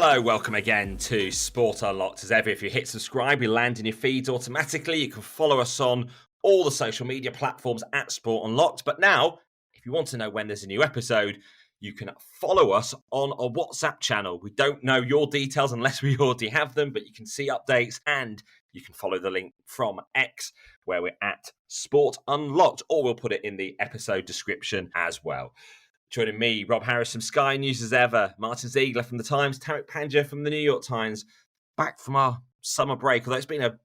Hello, welcome again to Sport Unlocked. As ever, if you hit subscribe, you land in your feeds automatically. You can follow us on all the social media platforms at Sport Unlocked. But now, if you want to know when there's a new episode, you can follow us on a WhatsApp channel. We don't know your details unless we already have them, but you can see updates and you can follow the link from X where we're at Sport Unlocked, or we'll put it in the episode description as well. Joining me, Rob Harris from Sky News as ever, Martyn Ziegler from The Times, Tariq Panja from The New York Times, back from our summer break, although it's been a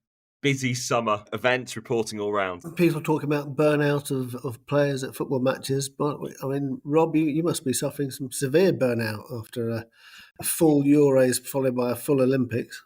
busy summer, events reporting all round. People talk about burnout of players at football matches, but I mean, Rob, you must be suffering some severe burnout after a full Euros followed by a full Olympics.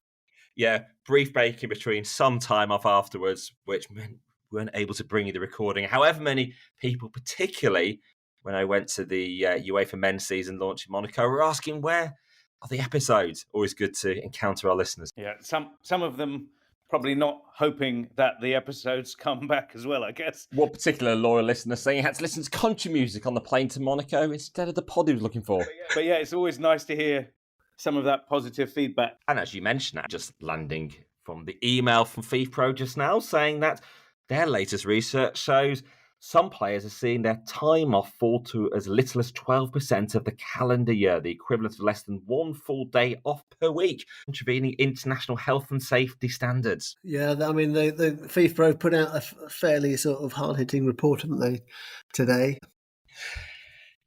Yeah, brief break in between, some time off afterwards, which meant we weren't able to bring you the recording. However many people, particularly when I went to the UEFA men's season launch in Monaco, were asking where are the episodes. Always good to encounter our listeners. Yeah, some of them probably not hoping that the episodes come back as well, I guess. One particular loyal listener saying he had to listen to country music on the plane to Monaco instead of the pod he was looking for. But yeah, it's always nice to hear some of that positive feedback. And as you mentioned, that just landing from the email from FIFPro just now saying that their latest research shows some players are seeing their time off fall to as little as 12% of the calendar year, the equivalent of less than one full day off per week, contravening international health and safety standards. Yeah, I mean, the FIFPro put out a fairly sort of hard-hitting report, haven't they, today?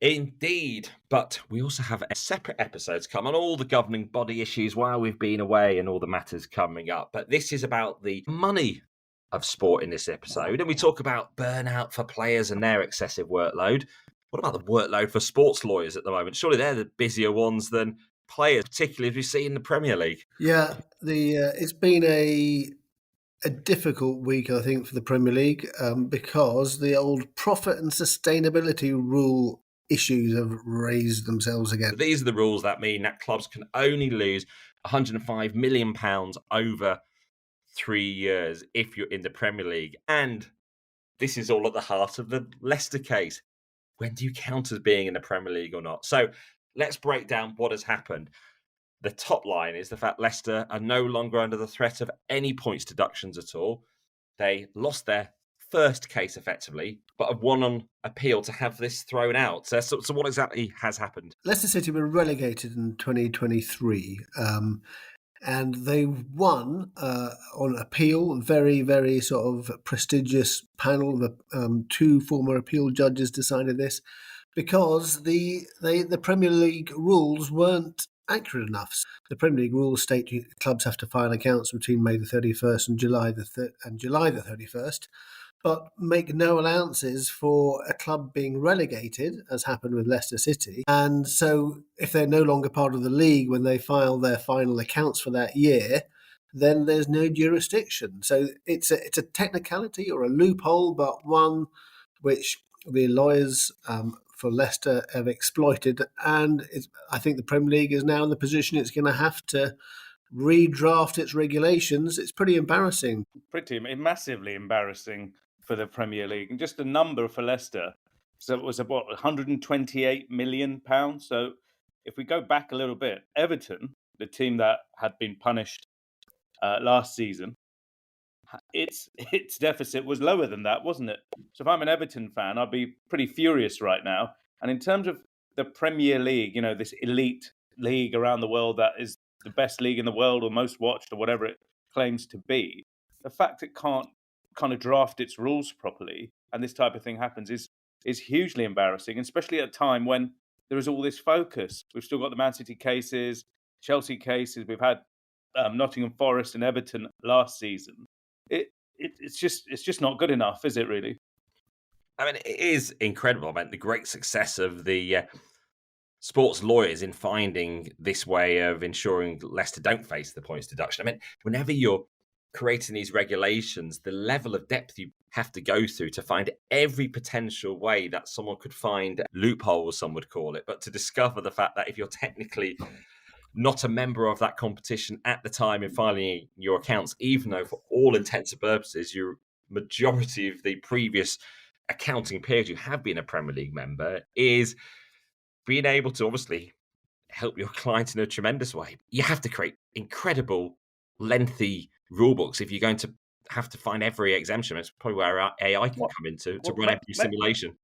Indeed, but we also have separate episodes come on all the governing body issues while we've been away and all the matters coming up. But this is about the money of sport in this episode, and we talk about burnout for players and their excessive workload. What about the workload for sports lawyers at the moment? Surely they're the busier ones than players, particularly as we see in the Premier League. Yeah, it's been a difficult week, I think, for the Premier League because the old profit and sustainability rule issues have raised themselves again. These are the rules that mean that clubs can only lose £105 million over 3 years if you're in the Premier League. And this is all at the heart of the Leicester case. When do you count as being in the Premier League or not? So let's break down what has happened. The top line is the fact Leicester are no longer under the threat of any points deductions at all. They lost their first case effectively, but have won on appeal to have this thrown out. So what exactly has happened? Leicester City were relegated in 2023. And they won on appeal, very, very sort of prestigious panel. The two former appeal judges decided this because the Premier League rules weren't accurate enough. The Premier League rules state clubs have to file accounts between May the 31st and July the 31st, but make no allowances for a club being relegated, as happened with Leicester City. And so if they're no longer part of the league when they file their final accounts for that year, then there's no jurisdiction. So it's a technicality or a loophole, but one which the lawyers for Leicester have exploited. And I think the Premier League is now in the position it's going to have to redraft its regulations. It's pretty embarrassing. Massively embarrassing for the Premier League. And just the number for Leicester, so it was about £128 million. So if we go back a little bit, Everton, the team that had been punished last season, its deficit was lower than that, wasn't it? So if I'm an Everton fan, I'd be pretty furious right now. And in terms of the Premier League, you know, this elite league around the world that is the best league in the world or most watched or whatever it claims to be, the fact it can't kind of draft its rules properly and this type of thing happens is hugely embarrassing, especially at a time when there is all this focus. We've still got the Man City cases, Chelsea cases, we've had Nottingham Forest and Everton last season. It's just not good enough, is it really? I mean, it is incredible. I mean, the great success of the sports lawyers in finding this way of ensuring Leicester don't face the points deduction. I mean, whenever you're creating these regulations, the level of depth you have to go through to find every potential way that someone could find loopholes, some would call it, but to discover the fact that if you're technically not a member of that competition at the time of filing your accounts, even though for all intents and purposes, your majority of the previous accounting period you have been a Premier League member, is being able to obviously help your client in a tremendous way. You have to create incredible, lengthy rule books if you're going to have to find every exemption. It's probably where AI can come into to run every simulation.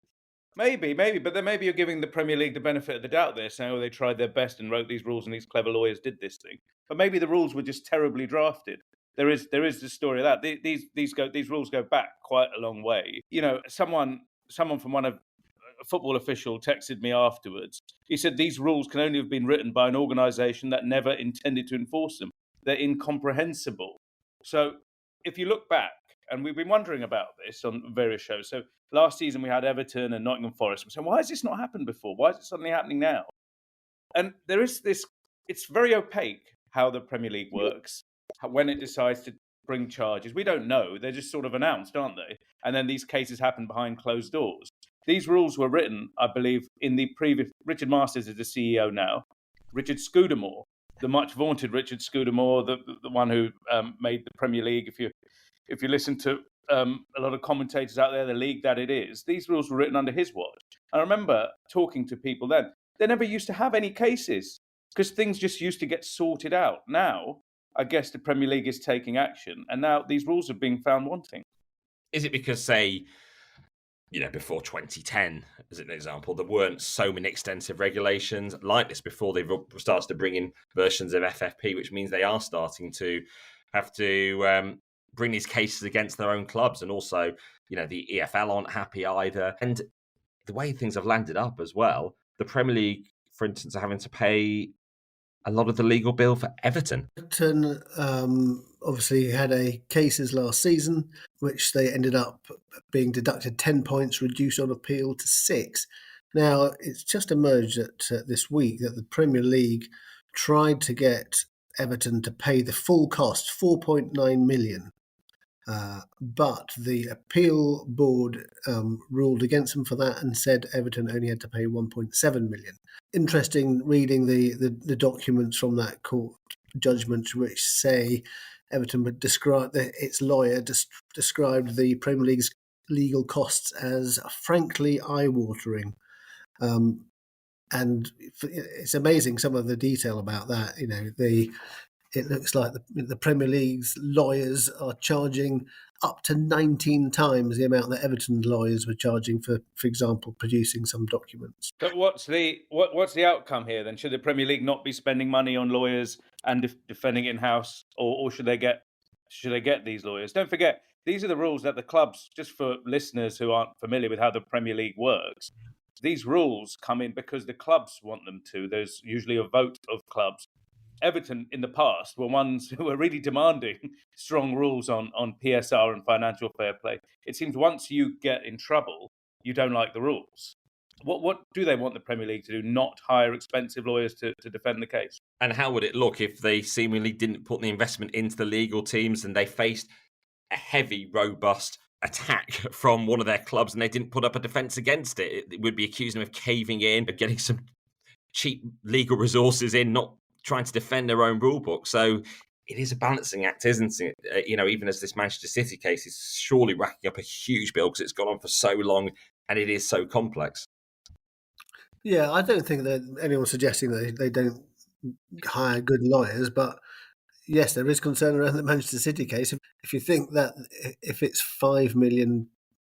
Maybe, but then maybe you're giving the Premier League the benefit of the doubt there, saying, oh, they tried their best and wrote these rules and these clever lawyers did this thing. But maybe the rules were just terribly drafted. There is the story of that. These rules go back quite a long way. You know, someone from one of a football official texted me afterwards. He said these rules can only have been written by an organisation that never intended to enforce them. They're incomprehensible. So if you look back, and we've been wondering about this on various shows. So last season we had Everton and Nottingham Forest. We said, why has this not happened before? Why is it suddenly happening now? And there is this, it's very opaque how the Premier League works, when it decides to bring charges. We don't know. They're just sort of announced, aren't they? And then these cases happen behind closed doors. These rules were written, I believe, in the previous... Richard Masters is the CEO now. Richard Scudamore, the much vaunted Richard Scudamore, the one who made the Premier League. If you listen to a lot of commentators out there, the league that it is, these rules were written under his watch. I remember talking to people then. They never used to have any cases because things just used to get sorted out. Now, I guess the Premier League is taking action, and now these rules are being found wanting. Is it because, say, before 2010, as an example, there weren't so many extensive regulations like this before they started to bring in versions of FFP, which means they are starting to have to bring these cases against their own clubs, and also, the EFL aren't happy either. And the way things have landed up as well, the Premier League, for instance, are having to pay a lot of the legal bill for Everton. Everton obviously had cases last season, which they ended up being deducted 10 points, reduced on appeal to 6. Now, it's just emerged that this week that the Premier League tried to get Everton to pay the full cost, 4.9 million. But the appeal board ruled against them for that and said Everton only had to pay 1.7 million. Interesting reading the documents from that court judgment, which say Everton would describe its lawyer described the Premier League's legal costs as frankly eye-watering. And it's amazing some of the detail about that. It looks like the Premier League's lawyers are charging up to 19 times the amount that Everton lawyers were charging for example, producing some documents. But what's the outcome here then? Should the Premier League not be spending money on lawyers and defending it in-house, or should they get these lawyers? Don't forget, these are the rules that the clubs, just for listeners who aren't familiar with how the Premier League works, these rules come in because the clubs want them to. There's usually a vote of clubs. Everton in the past were ones who were really demanding strong rules on PSR and financial fair play. It seems once you get in trouble, you don't like the rules. What do they want the Premier League to do? Not hire expensive lawyers to defend the case? And how would it look if they seemingly didn't put the investment into the legal teams and they faced a heavy, robust attack from one of their clubs and they didn't put up a defence against it? It would be accusing them of caving in, of getting some cheap legal resources in, not trying to defend their own rule book. So it is a balancing act, isn't it? Even as this Manchester City case is surely racking up a huge bill because it's gone on for so long and it is so complex. Yeah, I don't think that anyone's suggesting that they don't hire good lawyers, but yes, there is concern around the Manchester City case. If you think that if it's £5 million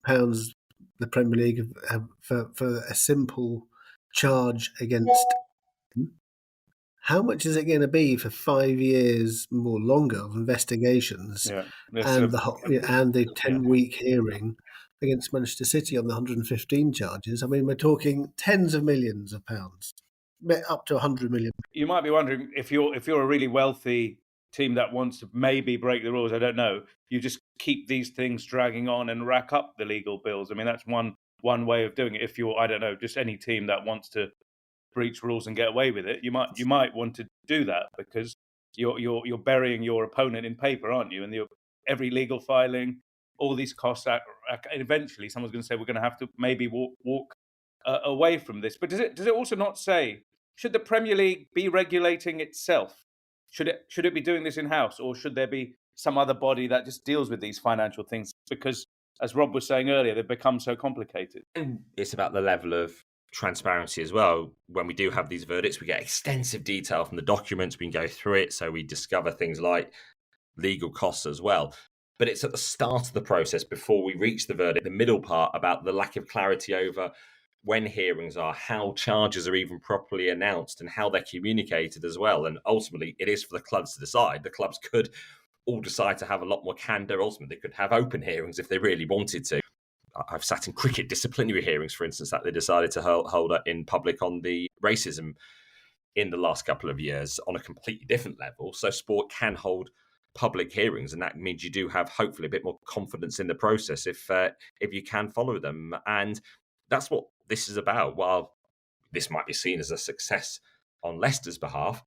the Premier League have for a simple charge against, how much is it going to be for 5 years more longer of investigations and the 10-week hearing against Manchester City on the 115 charges? I mean, we're talking tens of millions of pounds, up to 100 million. You might be wondering if you're a really wealthy team that wants to maybe break the rules. I don't know. You just keep these things dragging on and rack up the legal bills. I mean, that's one way of doing it. If you're, I don't know, just any team that wants to breach rules and get away with it, you might want to do that because you're burying your opponent in paper, aren't you? And every legal filing, all these costs, eventually someone's going to say we're going to have to maybe walk away from this. But does it also not say, should the Premier League be regulating itself? Should it be doing this in-house, or should there be some other body that just deals with these financial things? Because, as Rob was saying earlier, they've become so complicated. It's about the level of transparency as well. When we do have these verdicts, we get extensive detail from the documents. We can go through it, so we discover things like legal costs as well. But it's at the start of the process, before we reach the verdict, the middle part, about the lack of clarity over when hearings are, how charges are even properly announced, and how they're communicated as well. And ultimately, it is for the clubs to decide. The clubs could all decide to have a lot more candour. Ultimately, they could have open hearings if they really wanted to. I've sat in cricket disciplinary hearings, for instance, that they decided to hold in public on the racism in the last couple of years on a completely different level. So sport can hold public hearings, and that means you do have hopefully a bit more confidence in the process if you can follow them. And that's what this is about. While this might be seen as a success on Leicester's behalf,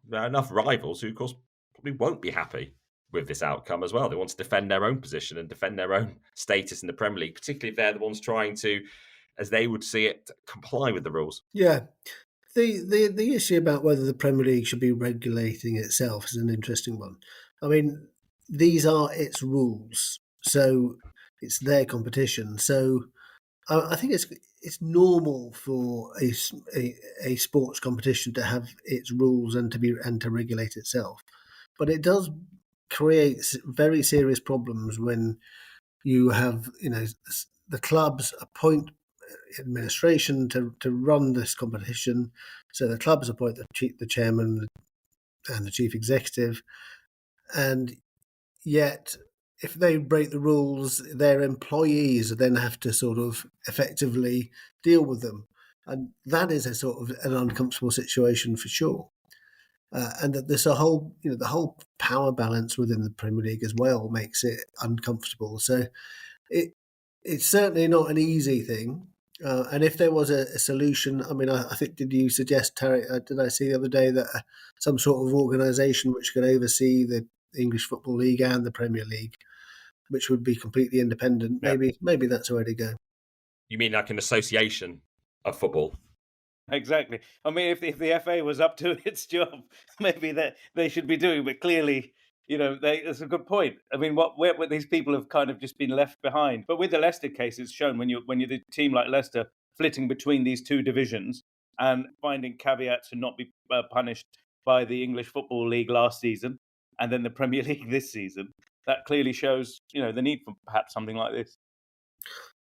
there are enough rivals who, of course, probably won't be happy with this outcome as well. They want to defend their own position and defend their own status in the Premier League, particularly if they're the ones trying to, as they would see it, comply with the rules. Yeah. The issue about whether the Premier League should be regulating itself is an interesting one. I mean, these are its rules, so it's their competition. So I think it's normal for a sports competition to have its rules and to regulate itself, but it does create very serious problems when you have the clubs appoint administration to run this competition. So the clubs appoint the chairman and the chief executive, and yet if they break the rules, their employees then have to sort of effectively deal with them, and that is a sort of an uncomfortable situation for sure. And that there's the whole power balance within the Premier League as well makes it uncomfortable. So it's certainly not an easy thing. And if there was a solution, I mean, I think, did you suggest, Tariq, did I see the other day that some sort of organisation which could oversee the English Football League and the Premier League, which would be completely independent? Yeah. Maybe that's the way to go. You mean like an association of football? Exactly. I mean, if the FA was up to its job, maybe that they should be doing. But clearly, that's a good point. I mean, what these people have kind of just been left behind. But with the Leicester case, it's shown when you're the team like Leicester flitting between these two divisions and finding caveats to not be punished by the English Football League last season and then the Premier League this season. That clearly shows, the need for perhaps something like this.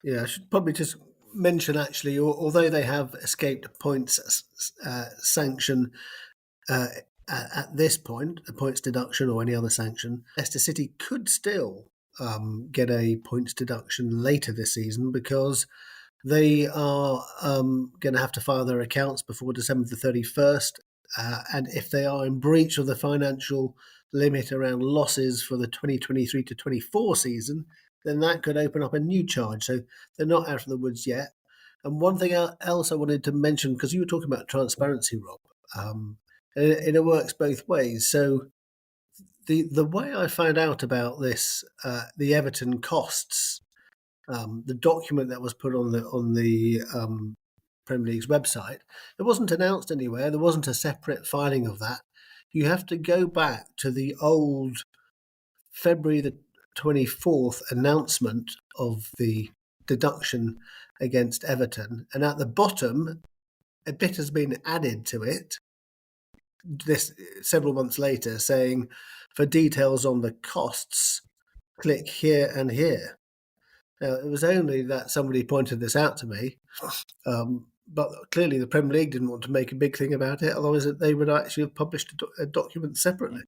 Yeah, I should probably just mention, actually, although they have escaped a points sanction at this point, a points deduction or any other sanction, Leicester City could still get a points deduction later this season because they are going to have to file their accounts before December the 31st. And if they are in breach of the financial limit around losses for the 2023 to 24 season, then that could open up a new charge. So they're not out of the woods yet. And one thing else I wanted to mention, because you were talking about transparency, Rob, and it works both ways. So the way I found out about this, the Everton costs, the document that was put on the Premier League's website, it wasn't announced anywhere. There wasn't a separate filing of that. You have to go back to the old February the 24th announcement of the deduction against Everton, and at the bottom a bit has been added to it this several months later saying, for details on the costs, click here and here. Now, it was only that somebody pointed this out to me, but clearly the Premier League didn't want to make a big thing about it, otherwise they would actually have published a document separately.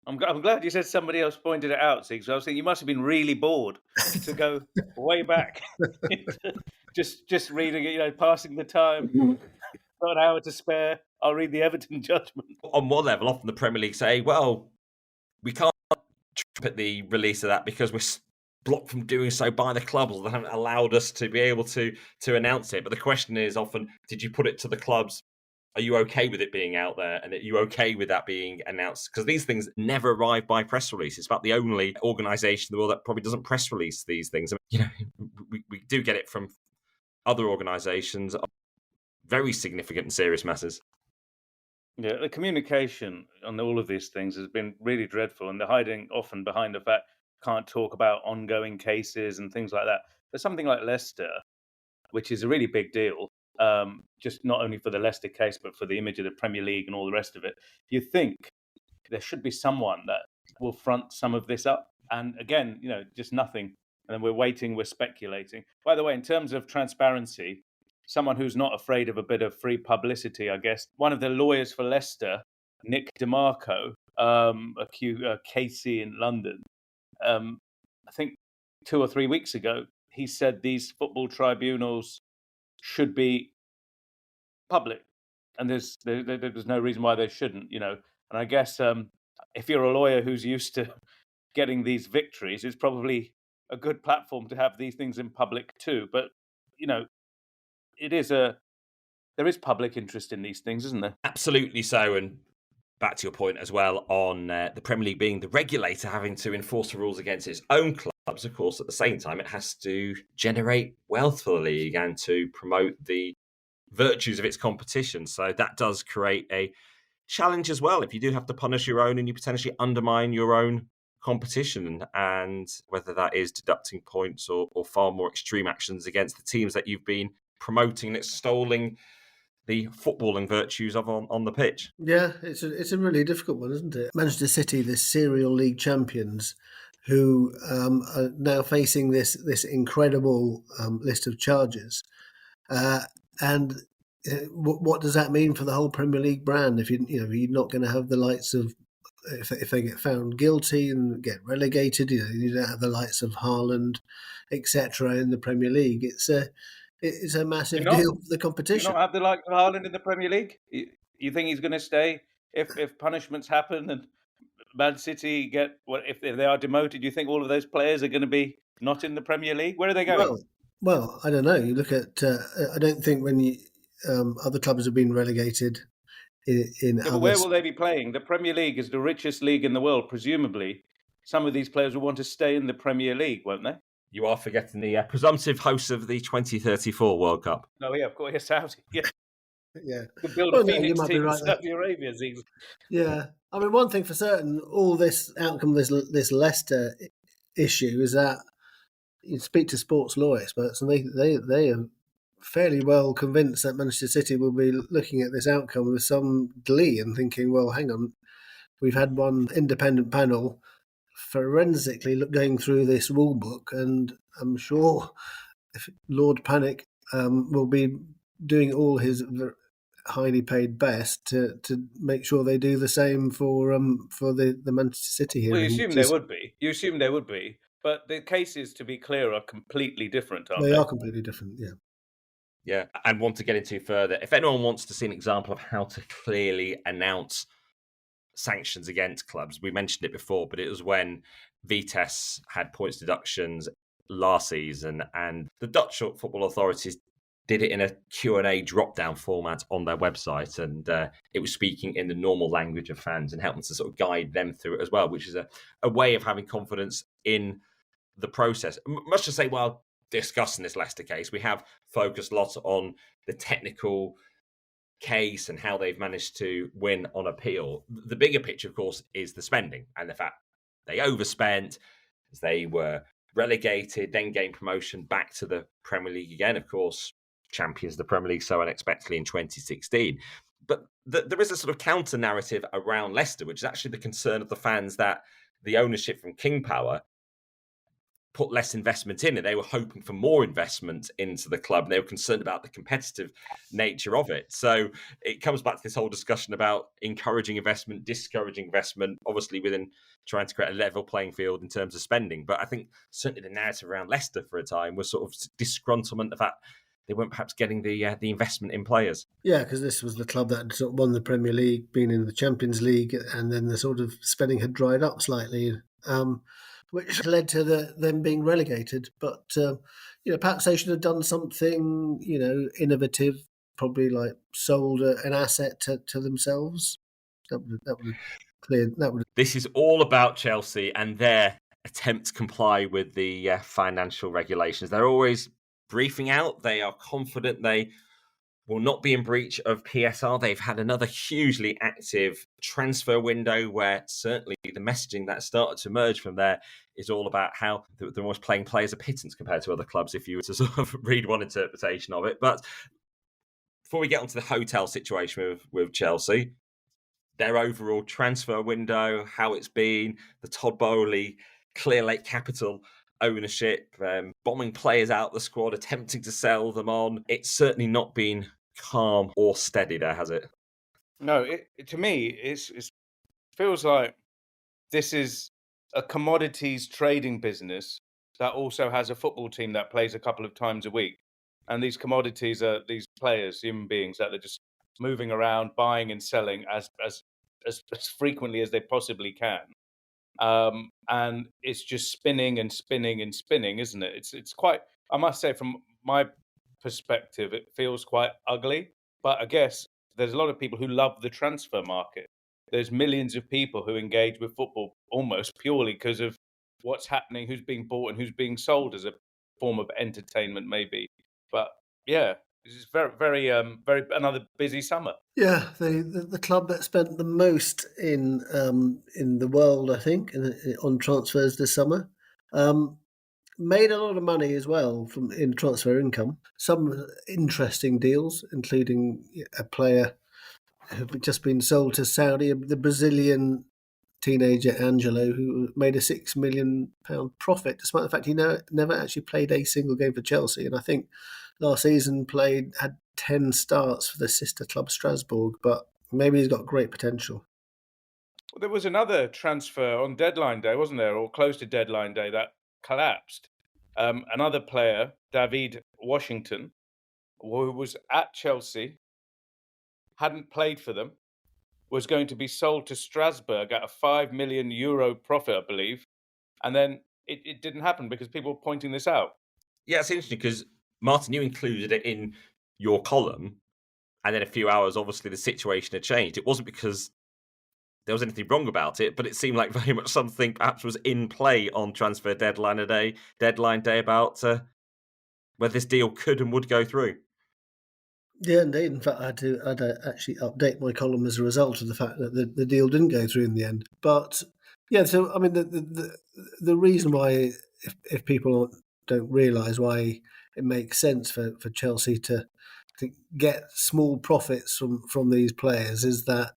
I'm glad you said somebody else pointed it out, because I was thinking you must have been really bored to go way back, just reading it, passing the time. Got an hour to spare. I'll read the Everton judgment. On one level, often the Premier League say, well, we can't trip at the release of that because we're blocked from doing so by the clubs. They haven't allowed us to be able to announce it. But the question is often, did you put it to the clubs? Are you okay with it being out there? And are you okay with that being announced? Because these things never arrive by press release. It's about the only organisation in the world that probably doesn't press release these things. We do get it from other organisations, very significant and serious matters. Yeah, the communication on all of these things has been really dreadful, and they're hiding often behind the fact can't talk about ongoing cases and things like that. There's something like Leicester, which is a really big deal. just not only for the Leicester case, but for the image of the Premier League and all the rest of it. You think there should be someone that will front some of this up. And again, just nothing. And then we're waiting, we're speculating. By the way, in terms of transparency, someone who's not afraid of a bit of free publicity, I guess, one of the lawyers for Leicester, Nick DeMarco, a KC in London, I think 2 or 3 weeks ago, he said these football tribunals should be public, and there's no reason why they shouldn't, And I guess if you're a lawyer who's used to getting these victories, it's probably a good platform to have these things in public too. But there is public interest in these things, isn't there? Absolutely so. And back to your point as well on the Premier League being the regulator having to enforce the rules against its own clubs. Of course, at the same time, it has to generate wealth for the league and to promote the virtues of its competition. So that does create a challenge as well. If you do have to punish your own and you potentially undermine your own competition, and whether that is deducting points or far more extreme actions against the teams that you've been promoting and extolling the footballing virtues of on the pitch. Yeah, it's a really difficult one, isn't it? Manchester City, the serial league champions, who are now facing this incredible list of charges, and what does that mean for the whole Premier League brand? If you're not going to have the likes of, if they get found guilty and get relegated, you don't have the likes of Haaland, etc. in the Premier League. It's a massive deal for the competition. You don't have the likes of Haaland in the Premier League? You think he's going to stay if punishments happen and Man City get if they are demoted? You think all of those players are going to be not in the Premier League? Where are they going? Well, I don't know. You look at. I don't think when other clubs have been relegated. But where will they be playing? The Premier League is the richest league in the world. Presumably, some of these players will want to stay in the Premier League, won't they? You are forgetting the presumptive hosts of the 2034 World Cup. Oh, yeah, of course. Yes, Saudi. Yeah. Yeah. Could build a Phoenix team in Saudi Arabia. Yeah. I mean, one thing for certain, all this outcome of this Leicester issue is that you speak to sports law experts and they are fairly well convinced that Manchester City will be looking at this outcome with some glee and thinking, well, hang on, we've had one independent panel forensically going through this rule book, and I'm sure if Lord Panic will be doing all his highly paid best to make sure they do the same for the Manchester City hearing. Well, you assume there would be, but the cases, to be clear, are completely different, aren't they? They are completely different, yeah. Yeah, and want to get into further. If anyone wants to see an example of how to clearly announce sanctions against clubs, we mentioned it before, but it was when Vitesse had points deductions last season, and the Dutch football authorities did it in a Q&A drop-down format on their website, and it was speaking in the normal language of fans and helping to sort of guide them through it as well, which is a way of having confidence in the process. Much to say, while discussing this Leicester case, we have focused a lot on the technical case and how they've managed to win on appeal. The bigger picture, of course, is the spending and the fact they overspent, they were relegated, then gained promotion back to the Premier League again, of course, champions of the Premier League so unexpectedly in 2016. But there is a sort of counter narrative around Leicester, which is actually the concern of the fans that the ownership from King Power put less investment in it. They were hoping for more investment into the club, and they were concerned about the competitive nature of it. So it comes back to this whole discussion about encouraging investment, discouraging investment, obviously within trying to create a level playing field in terms of spending. But I think certainly the narrative around Leicester for a time was sort of disgruntlement, the fact they weren't perhaps getting the investment in players. Yeah, because this was the club that had sort of won the Premier League, been in the Champions League, and then the sort of spending had dried up slightly, which led to them being relegated. But perhaps they should have done something innovative, probably like sold an asset to themselves. That would clear. This is all about Chelsea and their attempt to comply with the financial regulations. They're always briefing out. They are confident they will not be in breach of PSR. They've had another hugely active transfer window where certainly the messaging that started to emerge from there is all about how they're almost playing players a pittance compared to other clubs, if you were to sort of read one interpretation of it. But before we get onto the hotel situation with Chelsea, their overall transfer window, how it's been, the Todd Bowley, Clear Lake Capital ownership, bombing players out the squad, attempting to sell them on. It's certainly not been calm or steady there, has it? No, to me, it feels like this is a commodities trading business that also has a football team that plays a couple of times a week. And these commodities are these players, human beings that are just moving around, buying and selling as frequently as they possibly can. And it's just spinning and spinning and spinning, isn't it? It's quite, I must say, from my perspective, it feels quite ugly. But I guess there's a lot of people who love the transfer market. There's millions of people who engage with football almost purely because of what's happening, who's being bought and who's being sold as a form of entertainment, maybe. But yeah, this is very another busy summer. Yeah, the club that spent the most in the world, I think, on transfers this summer. Made a lot of money as well in transfer income. Some interesting deals, including a player who had just been sold to Saudi, the Brazilian teenager Angelo, who made a £6 million profit, despite the fact he never actually played a single game for Chelsea. And I think last season had 10 starts for the sister club Strasbourg, but maybe he's got great potential. Well, there was another transfer on deadline day, wasn't there, or close to deadline day, that collapsed. Another player, David Washington, who was at Chelsea, hadn't played for them, was going to be sold to Strasbourg at a €5 million profit, I believe. And then it didn't happen because people were pointing this out. Yeah, it's interesting because, Martyn, you included it in your column, and then a few hours, obviously, the situation had changed. It wasn't because there was anything wrong about it, but it seemed like very much something perhaps was in play on transfer deadline day about whether this deal could and would go through. Yeah, indeed. In fact, I had to actually update my column as a result of the fact that the deal didn't go through in the end. But yeah, so I mean, the reason why, if people don't realise why it makes sense for Chelsea to get small profits from these players is that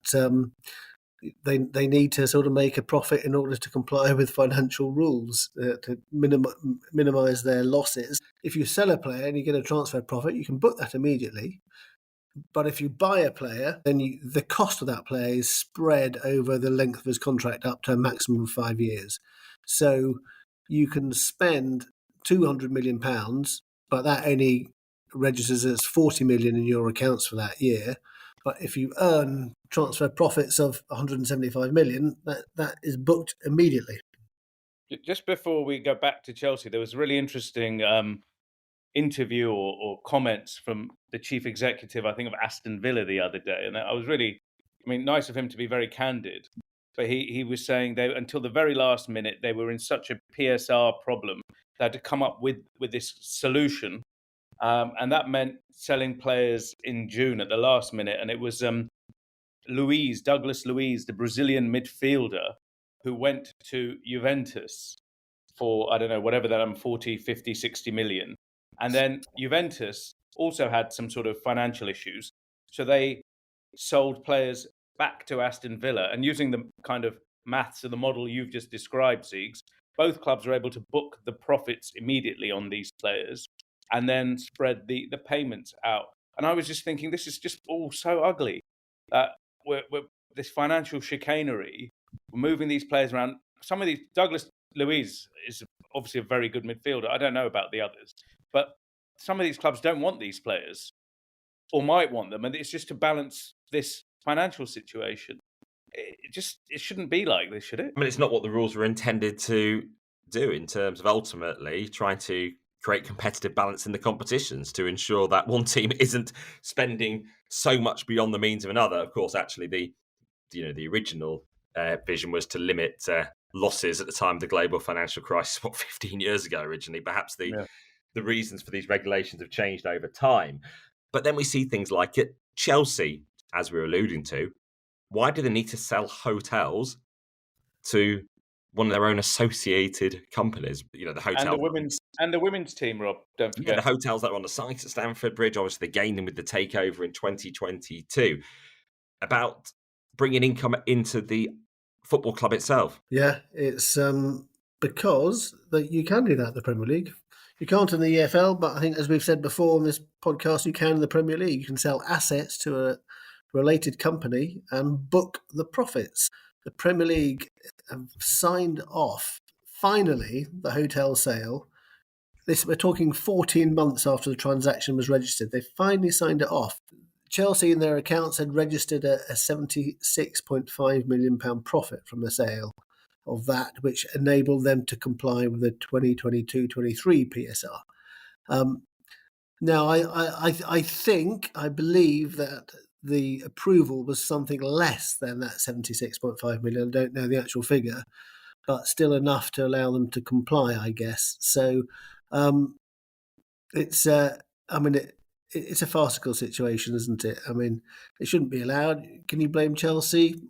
they need to sort of make a profit in order to comply with financial rules to minimise their losses. If you sell a player and you get a transfer profit, you can book that immediately. But if you buy a player, then the cost of that player is spread over the length of his contract up to a maximum of 5 years. So you can spend £200 million, but that only registers as 40 million in your accounts for that year. But if you earn transfer profits of 175 million, that is booked immediately. Just before we go back to Chelsea, there was a really interesting interview or comments from the chief executive, I think, of Aston Villa the other day. And I was really, nice of him to be very candid. But he was saying until the very last minute, they were in such a PSR problem. They had to come up with this solution. And that meant selling players in June at the last minute. And it was Douglas Luiz, the Brazilian midfielder, who went to Juventus for, I don't know, whatever that, 40, 50, 60 million. And then Juventus also had some sort of financial issues. So they sold players back to Aston Villa. And using the kind of maths of the model you've just described, Ziegs, both clubs are able to book the profits immediately on these players and then spread the payments out. And I was just thinking, this is just all so ugly. We're this financial chicanery, we're moving these players around. Some of these, Douglas Luiz is obviously a very good midfielder. I don't know about the others. But some of these clubs don't want these players or might want them. And it's just to balance this financial situation. It shouldn't be like this, should it? It's not what the rules were intended to do in terms of ultimately trying to create competitive balance in the competitions to ensure that one team isn't spending so much beyond the means of another. Of course, actually, the original vision was to limit losses at the time of the global financial crisis, 15 years ago originally. Perhaps the reasons for these regulations have changed over time. But then we see things like at Chelsea, as we were alluding to. Why do they need to sell hotels to one of their own associated companies. You know, the hotel and the women's team, Rob. Don't forget the hotels that are on the site at Stamford Bridge. Obviously, they gained them with the takeover in 2022. About bringing income into the football club itself. Yeah, it's because that you can do that in the Premier League. You can't in the EFL, but I think, as we've said before on this podcast, you can in the Premier League. You can sell assets to a related company and book the profits. The Premier League have signed off, finally, the hotel sale. We're talking 14 months after the transaction was registered. They finally signed it off. Chelsea, in their accounts, had registered a £76.5 million profit from the sale of that, which enabled them to comply with the 2022-23 PSR. Now, I believe that the approval was something less than that 76.5 million. I don't know the actual figure, but still enough to allow them to comply, I guess. So it's a farcical situation, isn't it? I mean, it shouldn't be allowed. Can you blame Chelsea?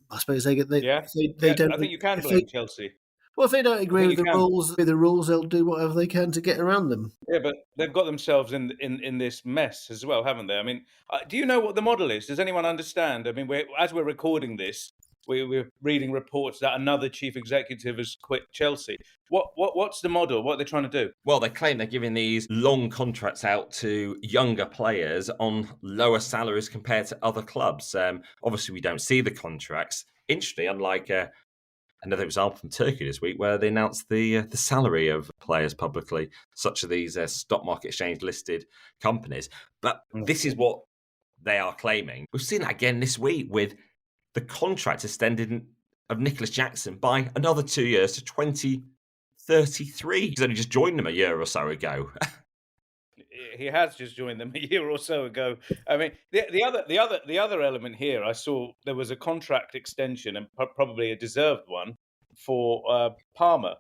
I suppose they don't. I think you can blame Chelsea. Well, if they don't agree with the rules, they'll do whatever they can to get around them. Yeah, but they've got themselves in this mess as well, haven't they? I mean, do you know what the model is? Does anyone understand? I mean, as we're recording this, we're reading reports that another chief executive has quit Chelsea. What's the model? What are they trying to do? Well, they claim they're giving these long contracts out to younger players on lower salaries compared to other clubs. Obviously, we don't see the contracts. Interestingly, unlike another example from Turkey this week, where they announced the salary of players publicly, such as these stock market exchange listed companies. But this is what they are claiming. We've seen that again this week with the contract extended of Nicholas Jackson by another 2 years to 2033. He's only just joined them a year or so ago. He has just joined them a year or so ago. I mean, the other element here, I saw there was a contract extension, and probably a deserved one, for Palmer.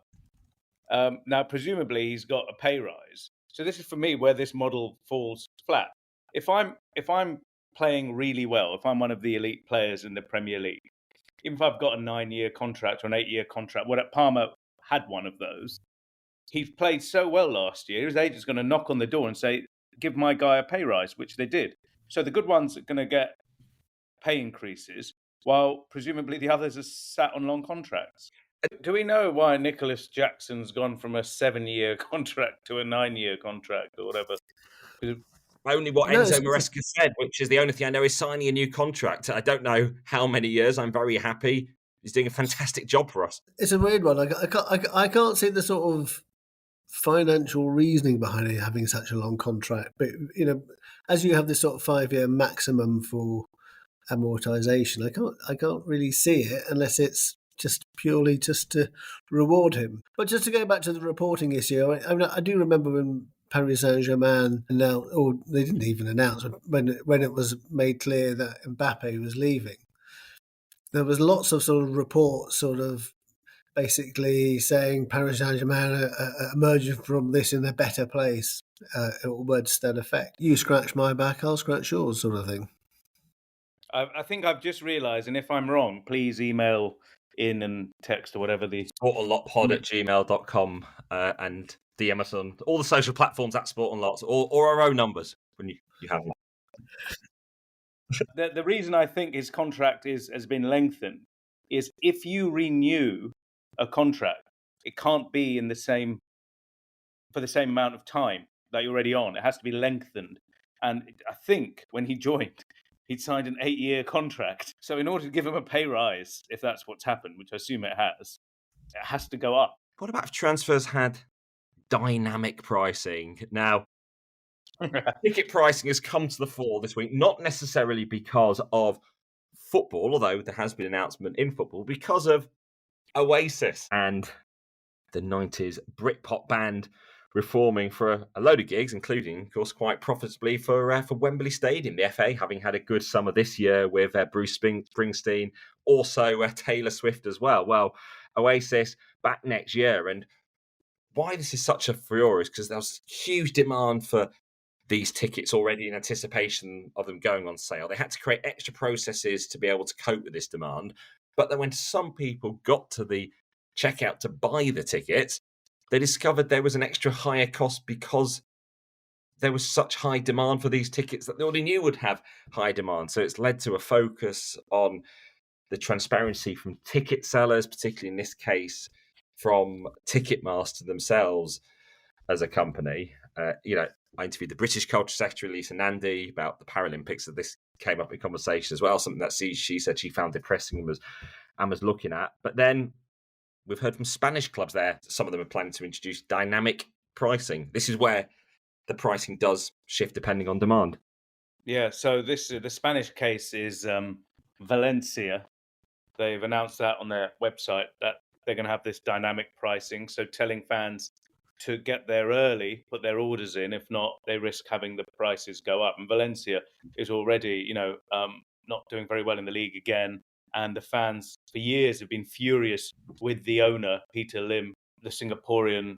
Now, presumably, he's got a pay rise. So this is for me where this model falls flat. If I'm playing really well, if I'm one of the elite players in the Premier League, even if I've got a 9-year contract or an 8-year contract, Palmer had one of those. He played so well last year, his agent's going to knock on the door and say, give my guy a pay rise, which they did. So the good ones are going to get pay increases, while presumably the others are sat on long contracts. Do we know why Nicholas Jackson's gone from a 7-year contract to a 9-year contract or whatever? Only what Enzo Maresca said, which is the only thing I know, is signing a new contract. I don't know how many years. I'm very happy. He's doing a fantastic job for us. It's a weird one. I can't see the sort of financial reasoning behind it having such a long contract. But, you know, as you have this sort of 5-year maximum for amortization, I can't really see it unless it's just purely just to reward him. But just to go back to the reporting issue, I do remember when Paris Saint-Germain announced, or they didn't even announce, when it was made clear that Mbappe was leaving, there was lots of sort of reports sort of basically saying Paris Saint-Germain are emerging from this in a better place, or words to that effect. You scratch my back, I'll scratch yours, sort of thing. I think I've just realised, and if I'm wrong, please email in and text or whatever the sportanlotpod@gmail.com and DM us on all the social platforms at Sport Unlocked, or our own numbers when you have them. The reason I think his contract has been lengthened is if you renew a contract, it can't be for the same amount of time that you're already on. It has to be lengthened. And I think when he joined, he'd signed an 8-year contract. So in order to give him a pay rise, if that's what's happened, which I assume it has to go up. What about if transfers had dynamic pricing? Now, ticket pricing has come to the fore this week, not necessarily because of football, although there has been an announcement in football, because of Oasis and the 90s Britpop band reforming for a load of gigs, including, of course, quite profitably for Wembley Stadium. The FA having had a good summer this year with Bruce Springsteen, also Taylor Swift as well. Well, Oasis back next year. And why this is such a furore is because there was huge demand for these tickets already in anticipation of them going on sale. They had to create extra processes to be able to cope with this demand. But then when some people got to the checkout to buy the tickets, they discovered there was an extra higher cost because there was such high demand for these tickets that they already knew would have high demand. So it's led to a focus on the transparency from ticket sellers, particularly in this case from Ticketmaster themselves as a company. I interviewed the British Culture Secretary, Lisa Nandy, about the Paralympics, that this came up in conversation as well, something that she said she found depressing and was looking at. But then we've heard from Spanish clubs there. Some of them are planning to introduce dynamic pricing. This is where the pricing does shift depending on demand. Yeah, so the Spanish case is Valencia. They've announced that on their website that they're going to have this dynamic pricing, so telling fans to get there early, put their orders in. If not, they risk having the prices go up. And Valencia is already, not doing very well in the league again. And the fans for years have been furious with the owner, Peter Lim, the Singaporean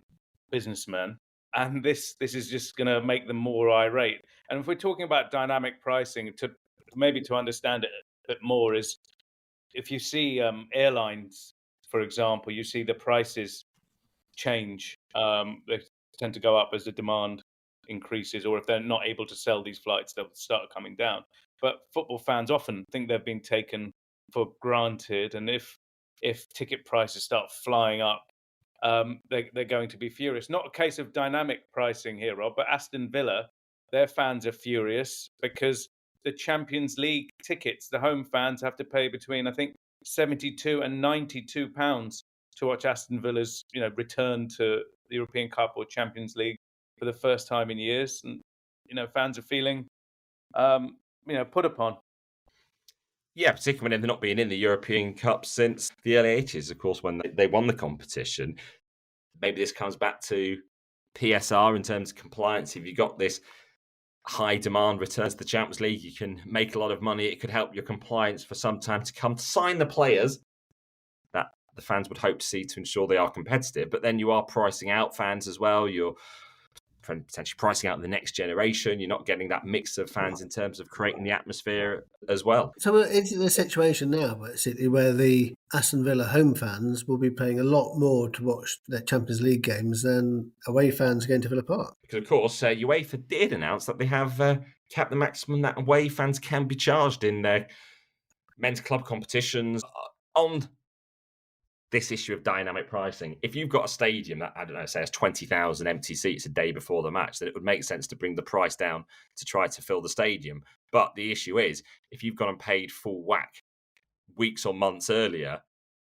businessman. And this is just going to make them more irate. And if we're talking about dynamic pricing, to understand it a bit more, is if you see airlines, for example, you see the prices change. They tend to go up as the demand increases, or if they're not able to sell these flights, they'll start coming down. But football fans often think they've been taken for granted, and if ticket prices start flying up, they're going to be furious. Not a case of dynamic pricing here, Rob, but Aston Villa, their fans are furious because the Champions League tickets, the home fans have to pay between, I think, £72 and £92 to watch Aston Villa's, return to the European Cup or Champions League for the first time in years. And, fans are feeling, put upon. Yeah, particularly when they're not being in the European Cup since the early 80s, of course, when they won the competition. Maybe this comes back to PSR in terms of compliance. If you've got this high demand return to the Champions League, you can make a lot of money. It could help your compliance for some time to come to sign the players that the fans would hope to see to ensure they are competitive. But then you are pricing out fans as well. You're potentially pricing out the next generation. You're not getting that mix of fans in terms of creating the atmosphere as well. So it's the situation now, basically, where the Aston Villa home fans will be paying a lot more to watch their Champions League games than away fans going to Villa Park. Because, of course, UEFA did announce that they have capped the maximum that away fans can be charged in their men's club competitions on this issue of dynamic pricing. If you've got a stadium that, I don't know, say has 20,000 empty seats a day before the match, then it would make sense to bring the price down to try to fill the stadium. But the issue is, if you've gone and paid full whack weeks or months earlier,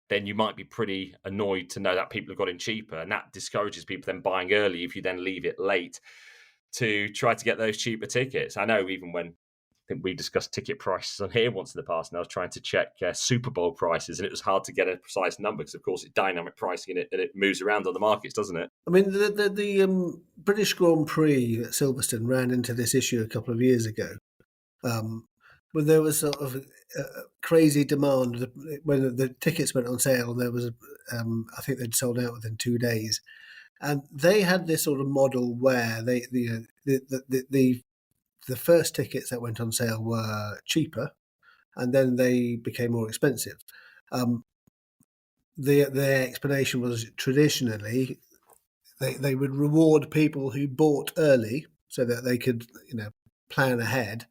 then you might be pretty annoyed to know that people have got in cheaper, and that discourages people then buying early if you then leave it late to try to get those cheaper tickets. I know even when I think we discussed ticket prices on here once in the past, and I was trying to check Super Bowl prices, and it was hard to get a precise number because, of course, it's dynamic pricing and it moves around on the markets, doesn't it? I mean, the British Grand Prix at Silverstone ran into this issue a couple of years ago, when there was sort of crazy demand when the tickets went on sale, and there was, I think they'd sold out within 2 days, and they had this sort of model where the first tickets that went on sale were cheaper, and then they became more expensive. Their explanation was traditionally they would reward people who bought early so that they could, plan ahead,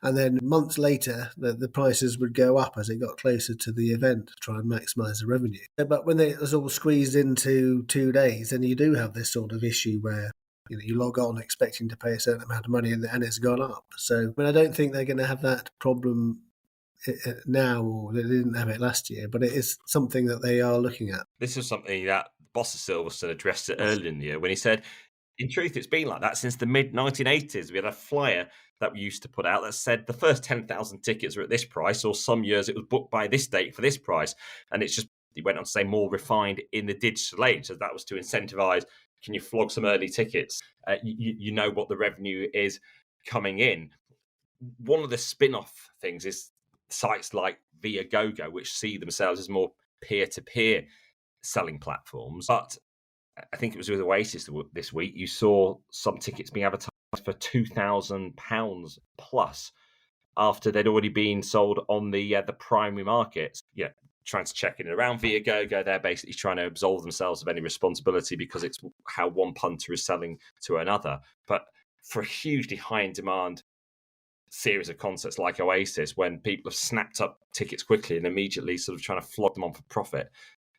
and then months later the prices would go up as it got closer to the event to try and maximise the revenue. But when it was all squeezed into 2 days, then you do have this sort of issue where you log on expecting to pay a certain amount of money and it's gone up. So I don't think they're going to have that problem now, or they didn't have it last year, but it is something that they are looking at. This is something that boss of Silverstone addressed it earlier in the year when he said, in truth, it's been like that since the mid-1980s. We had a flyer that we used to put out that said the first 10,000 tickets are at this price, or some years it was booked by this date for this price. And it's just, he went on to say, more refined in the digital age. So that was to incentivize, can you flog some early tickets? You know what the revenue is coming in. One of the spin-off things is sites like Viagogo, which see themselves as more peer-to-peer selling platforms. But I think it was with Oasis this week, you saw some tickets being advertised for £2,000 plus after they'd already been sold on the primary markets. Yeah, trying to check in and around Viagogo. They're basically trying to absolve themselves of any responsibility because it's how one punter is selling to another. But for a hugely high in demand series of concerts like Oasis, when people have snapped up tickets quickly and immediately sort of trying to flog them on for profit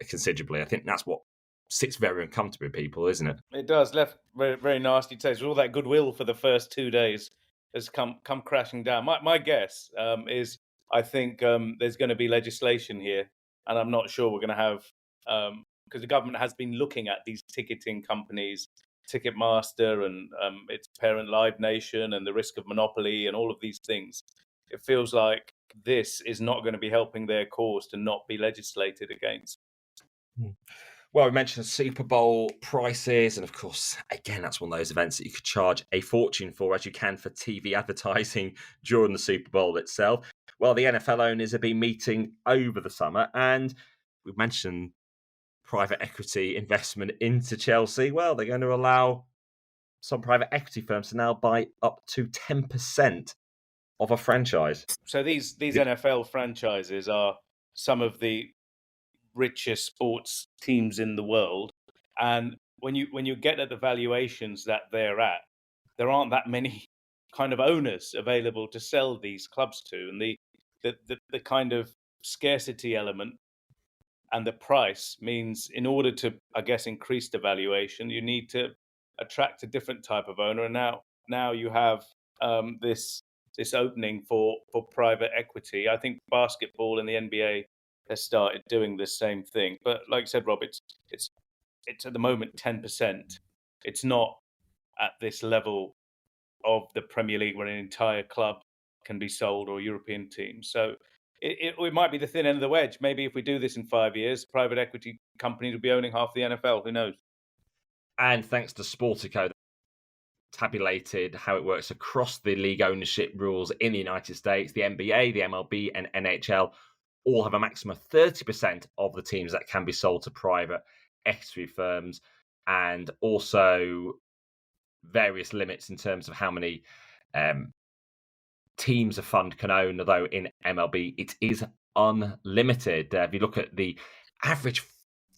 considerably, I think that's what sits very uncomfortable with people, isn't it? It does. Left very, very nasty taste. All that goodwill for the first 2 days has come crashing down. My guess is I think there's going to be legislation here, and I'm not sure we're going to have, because the government has been looking at these ticketing companies, Ticketmaster and its parent Live Nation, and the risk of monopoly and all of these things. It feels like this is not going to be helping their cause to not be legislated against. Well, we mentioned Super Bowl prices, and of course, again, that's one of those events that you could charge a fortune for, as you can for TV advertising during the Super Bowl itself. Well, the NFL owners have been meeting over the summer, and we've mentioned private equity investment into Chelsea. Well, they're going to allow some private equity firms to now buy up to 10% of a franchise. So these NFL franchises are some of the richest sports teams in the world, and when you get at the valuations that they're at, there aren't that many kind of owners available to sell these clubs to, and the kind of scarcity element and the price means, in order to, I guess, increase the valuation, you need to attract a different type of owner. And now you have this opening for private equity. I think basketball and the NBA has started doing the same thing. But like I said, Rob, it's at the moment 10%. It's not at this level of the Premier League where an entire club can be sold, or European teams. So it might be the thin end of the wedge. Maybe if we do this in 5 years, private equity companies will be owning half the NFL. Who knows? And thanks to Sportico, tabulated how it works across the league ownership rules in the United States. The NBA, the MLB, and NHL all have a maximum of 30% of the teams that can be sold to private equity firms, and also various limits in terms of how many teams a fund can own, although in MLB it is unlimited. If you look at the average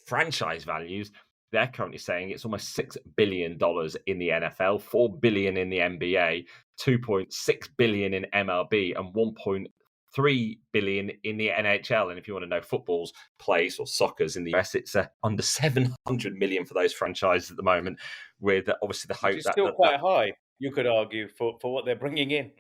franchise values, they're currently saying it's almost $6 billion in the NFL, $4 billion in the NBA, $2.6 billion in MLB, and $1.3 billion in the NHL. And if you want to know football's place or soccer's in the US, it's under $700 million for those franchises at the moment, with obviously the hope that still quite high, you could argue, for what they're bringing in.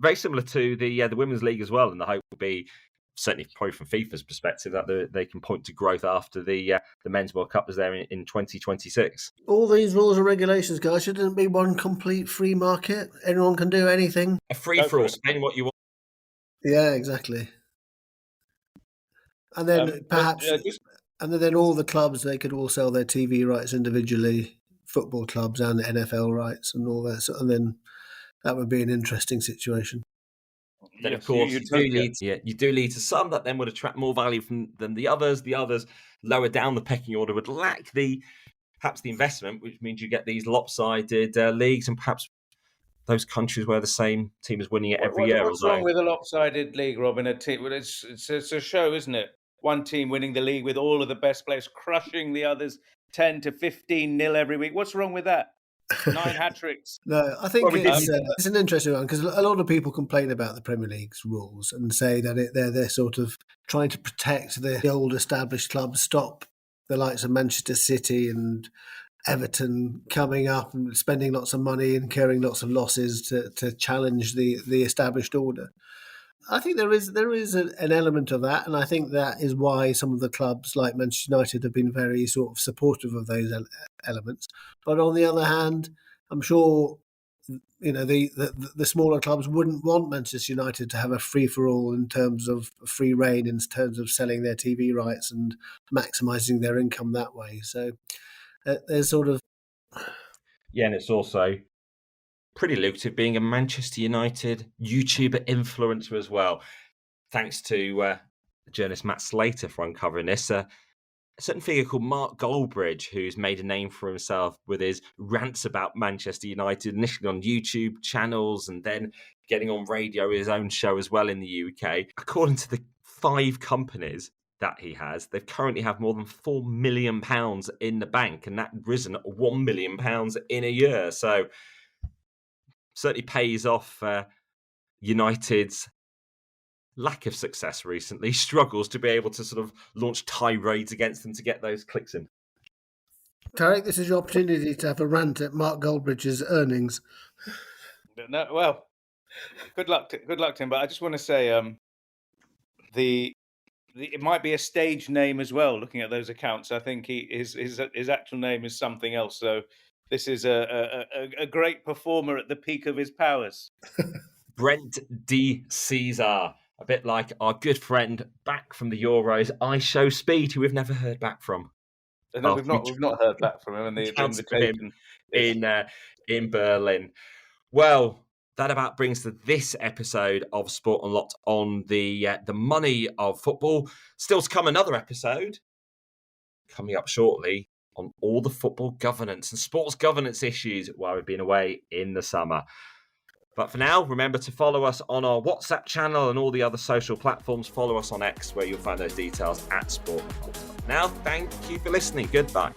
Very similar to the Women's League as well, and the hope will be, certainly probably from FIFA's perspective, that they can point to growth after the Men's World Cup is there in 2026. All these rules and regulations, guys, shouldn't it be one complete free market? Anyone can do anything. A free-for-all, spend what you want. Yeah, exactly. And then perhaps, and then all the clubs, they could all sell their TV rights individually, football clubs and the NFL rights and all that. And then that would be an interesting situation. Then, of course, you do lead to some that then would attract more value than the others. The others, lower down the pecking order, would lack perhaps the investment, which means you get these lopsided leagues, and perhaps those countries where the same team is winning it every year. What's wrong with a lopsided league, Robin? It's a show, isn't it? One team winning the league with all of the best players, crushing the others 10 to 15-0 every week. What's wrong with that? 9 hat-tricks. No, I think it's an interesting one, because a lot of people complain about the Premier League's rules and say that they're sort of trying to protect the old established clubs, stop the likes of Manchester City and Everton coming up and spending lots of money, incurring lots of losses to challenge the established order. I think there is an element of that, and I think that is why some of the clubs like Manchester United have been very sort of supportive of those elements. But on the other hand, I'm sure the smaller clubs wouldn't want Manchester United to have a free-for-all in terms of free reign, in terms of selling their TV rights and maximising their income that way. So there's sort of... Yeah, and it's also pretty lucrative being a Manchester United YouTuber influencer as well. Thanks to journalist Matt Slater for uncovering this. A certain figure called Mark Goldbridge, who's made a name for himself with his rants about Manchester United, initially on YouTube channels and then getting on radio, his own show as well in the UK. According to the 5 companies that he has, they currently have more than £4 million in the bank, and that risen £1 million in a year. So certainly pays off United's lack of success recently, struggles to be able to sort of launch tirades against them to get those clicks in. Tariq, this is your opportunity to have a rant at Mark Goldbridge's earnings. No, well, good luck to him. But I just want to say, it might be a stage name as well. Looking at those accounts, I think his actual name is something else. So this is a great performer at the peak of his powers. Brent D. Caesar, a bit like our good friend back from the Euros, I Show Speed, who we've never heard back from. No, we've not heard back from him, and the invitation in Berlin. Well, that about brings to this episode of Sport Unlocked on the money of football. Still to come, another episode coming up shortly on all the football governance and sports governance issues while we've been away in the summer. But for now, remember to follow us on our WhatsApp channel and all the other social platforms. Follow us on X, where you'll find those details at Sport Unlocked. Now, thank you for listening. Goodbye.